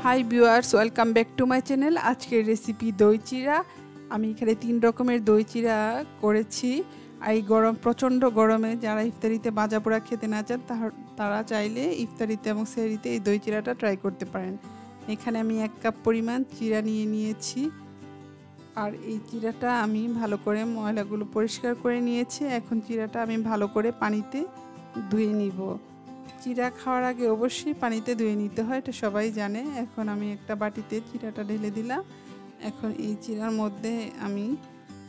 Hi viewers, welcome back to my channel. আজকের recipe দই চিরা। আমি এখানে 3 রকমের দই চিরা করেছি। এই প্রচণ্ড গরমে যারা ইফতারিতে ভাজা পোড়া খেতে না চান তারা চাইলে ইফতারিতে এবং সেহরিতে এই দই চিরাটা ট্রাই করতে পারেন। এখানে আমি 1 কাপ পরিমাণ চিরা নিয়েছি। আর এই চিরাটা আমি ভালো করে ময়লাগুলো পরিষ্কার করে নিয়েছি। এখন চিরাটা আমি ভালো করে পানিতে ধুয়ে নিব। চিরা খাওয়ার আগে অবশ্যই পানিতে ধুয়ে নিতে হয়, এটা সবাই জানে। এখন আমি একটা বাটিতে চিরাটা ঢেলে দিলাম। এখন এই চিরার মধ্যে আমি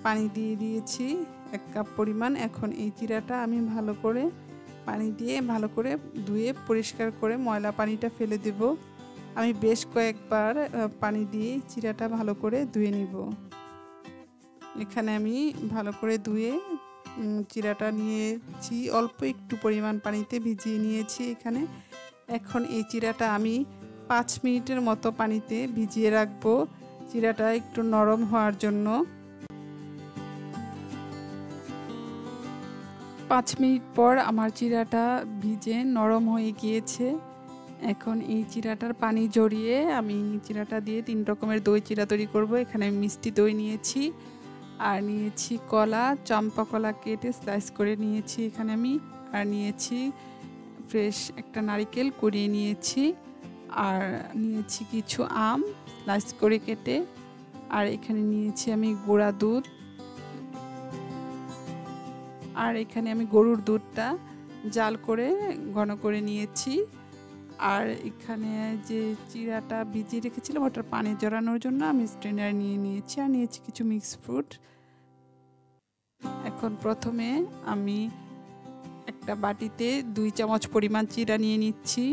পানি দিয়ে দিয়েছি 1 কাপ পরিমাণ। এখন এই চিরাটা আমি ভালো করে পানি দিয়ে ভালো করে ধুয়ে পরিষ্কার করে ময়লা পানিটা ফেলে দেব। আমি বেশ কয়েকবার পানি দিয়ে চিরাটা ভালো করে ধুয়ে নিব। এখানে আমি ভালো করে ধুয়ে চিরাটা নিয়েছি, অল্প একটু পরিমাণ পানিতে ভিজিয়ে নিয়েছি এখানে। এখন এই চিরাটা আমি 5 মিনিটের মতো পানিতে ভিজিয়ে রাখবো, চিরাটা একটু নরম হওয়ার জন্য। 5 মিনিট পর আমার চিরাটা ভিজে নরম হয়ে গিয়েছে। এখন এই চিরাটার পানি ঝরিয়ে আমি চিরাটা দিয়ে 3 রকমের দই চিরা তৈরি করব। এখানে মিষ্টি দই নিয়েছি, আর নিয়েছি কলা, চম্পা কলা কেটে স্লাইস করে নিয়েছি এখানে আমি। আর নিয়েছি ফ্রেশ একটা নারকেল কুড়িয়ে নিয়েছি, আর নিয়েছি কিছু আম স্লাইস করে কেটে। আর এখানে নিয়েছি আমি গুঁড়া দুধ, আর এখানে আমি গরুর দুধটা জাল করে ঘন করে নিয়েছি। আর এখানে যে চিরাটা ভিজিয়ে রেখেছিলাম ওটার পানি জড়ানোর জন্য আমি স্ট্রেনার নিয়েছি। আর নিয়েছি কিছু মিক্স ফ্রুট। এখন প্রথমে আমি একটা বাটিতে 2 চামচ পরিমাণ চিরা নিয়ে নিচ্ছি।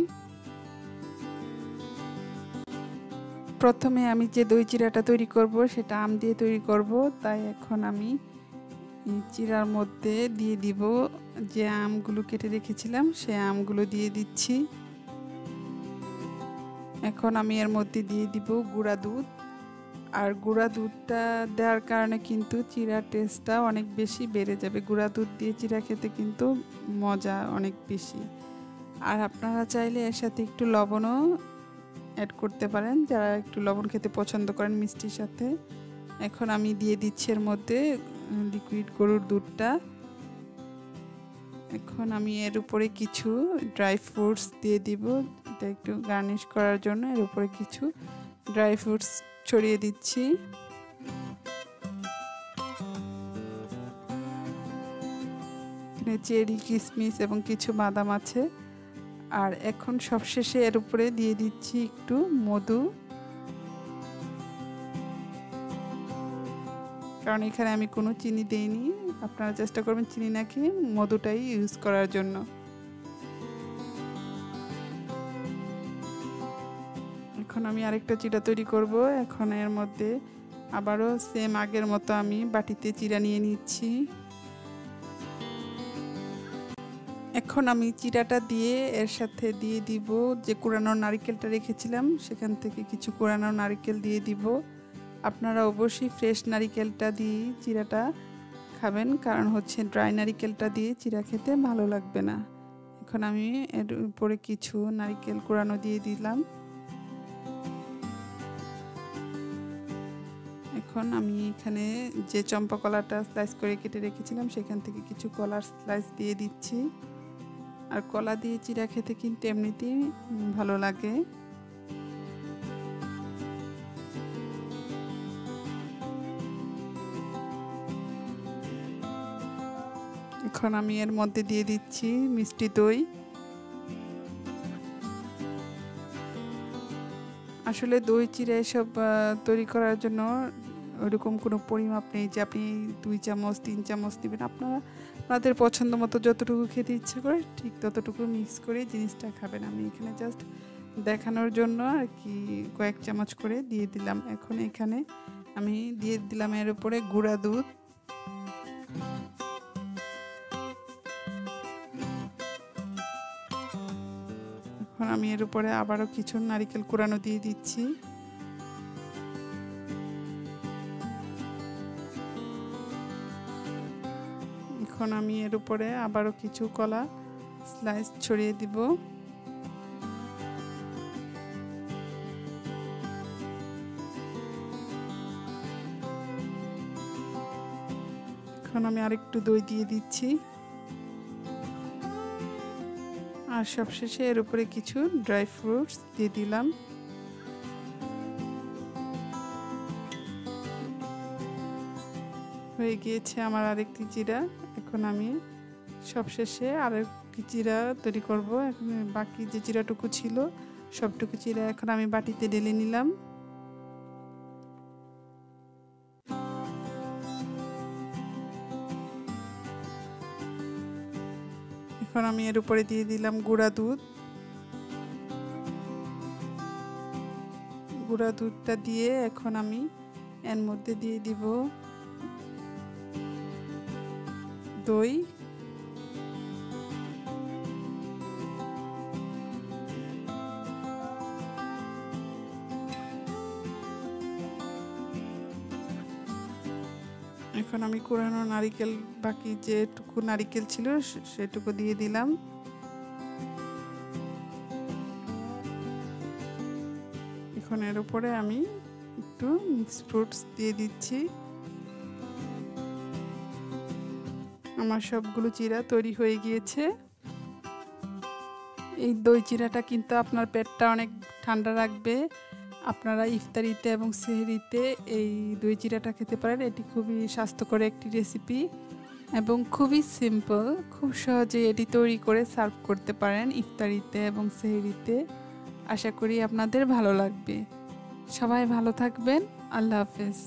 প্রথমে আমি যে দই চিরাটা তৈরি করব সেটা আম দিয়ে তৈরি করব, তাই এখন আমি এই চিরার মধ্যে দিয়ে দিব যে আমগুলো কেটে রেখেছিলাম, সেই আমগুলো দিয়ে দিচ্ছি। এখন আমি এর মধ্যে দিয়ে দিব গুঁড়া দুধ। আর গুঁড়া দুধটা দেওয়ার কারণে কিন্তু চিরার টেস্টটা অনেক বেশি বেড়ে যাবে। গুঁড়া দুধ দিয়ে চিরা খেতে কিন্তু মজা অনেক বেশি। আর আপনারা চাইলে এর সাথে একটু লবণও অ্যাড করতে পারেন, যারা একটু লবণ খেতে পছন্দ করেন মিষ্টির সাথে। এখন আমি দিয়ে দিচ্ছি এর মধ্যে লিকুইড গরুর দুধটা। এখন আমি এর উপরে কিছু ড্রাই ফ্রুটস দিয়ে দিব, এটা একটু গার্নিশ করার জন্য। এর উপরে কিছু ড্রাই ফ্রুটস ছড়িয়ে দিচ্ছি। এখানে চেরি, কিশমিশ এবং কিছু বাদাম আছে। আর এখন সবশেষে এর উপরে দিয়ে দিচ্ছি একটু মধু, কারণ এখানে আমি কোনো চিনি দেইনি। আপনারা চেষ্টা করবেন চিনি না খেয়ে মধুটাই ইউজ করার জন্য। এখন আমি আরেকটা চিরা তৈরি করব। এখন এর মধ্যে আবারও সেম আগের মতো আমি বাটিতে চিরা নিয়ে নিচ্ছি। এখন আমি চিরাটা দিয়ে এর সাথে দিয়ে দিব যে কোরানো নারকেলটা রেখেছিলাম, সেখান থেকে কিছু কোরানো নারকেল দিয়ে দিব। আপনারা অবশ্যই ফ্রেশ নারকেলটা দিয়ে চিরাটা খাবেন, কারণ হচ্ছে ড্রাই নারকেলটা দিয়ে চিরা খেতে ভালো লাগবে না। এখন আমি এর উপরে কিছু নারকেল কোরানো দিয়ে দিলাম। এখন আমি এখানে যে চম্পা কলাটা স্লাইস করে কেটে রেখেছিলাম সেখান থেকে কিছু কলার স্লাইস দিয়ে দিচ্ছি। আর কলা দিয়ে চিরা খেতে কিন্তু এমনিতেই ভালো লাগে। এখন আমি এর মধ্যে দিয়ে দিচ্ছি মিষ্টি দই। আসলে দই চিরা এসব তৈরি করার জন্য ওইরকম কোনো পরিমাপ নেই যে আপনি 2 চামচ 3 চামচ দিবেন। আপনাদের পছন্দ মতো যতটুকু খেতে ইচ্ছে করে ঠিক ততটুকু মিক্স করে জিনিসটা খাবেন। আমি এখানে জাস্ট দেখানোর জন্য আর কি কয়েক চামচ করে দিয়ে দিলাম। এখন এখানে আমি দিয়ে দিলাম এর উপরে গুঁড়া দুধ। এখন আমি এর উপরে আবারও কিছু নারকেল কোরানো দিয়ে দিচ্ছি। এখন আমি এর উপরে আবারও কিছু কলা স্লাইস ছড়িয়ে দিব। এখন আমি আরেকটু দই দিয়ে দিচ্ছি, আর সবশেষে এর উপরে কিছু ড্রাই ফ্রুটস দিয়ে দিলাম। হয়ে গিয়েছে আমার আরেকটি চিরা। এখন আমি সবশেষে আরেকটি চিরা তৈরি করব। এখন বাকি যে চিরাটুকু ছিল সবটুকু চিরা এখন আমি বাটিতে ঢেলে নিলাম। এখন আমি এর উপরে দিয়ে দিলাম গুঁড়া দুধ। গুঁড়া দুধটা দিয়ে এখন আমি এর মধ্যে দিয়ে দিব দই। এখন আমি কোরানো নারিকেল, বাকি যেটুকু নারিকেল ছিল সেটুকু দিয়ে দিলাম। এখন এর উপরে আমি একটু মিক্সড ফ্রুটস দিয়ে দিচ্ছি। আমার সবগুলো চিরা তৈরি হয়ে গিয়েছে। এই দই চিরাটা কিন্তু আপনার পেটটা অনেক ঠান্ডা রাখবে। আপনারা ইফতারিতে এবং সেহরিতে এই দই চিরাটা খেতে পারেন। এটি খুবই স্বাস্থ্যকর একটি রেসিপি এবং খুবই সিম্পল। খুব সহজে এটি তৈরি করে সার্ভ করতে পারেন ইফতারিতে এবং সেহরিতে। আশা করি আপনাদের ভালো লাগবে। সবাই ভালো থাকবেন। আল্লাহ হাফেজ।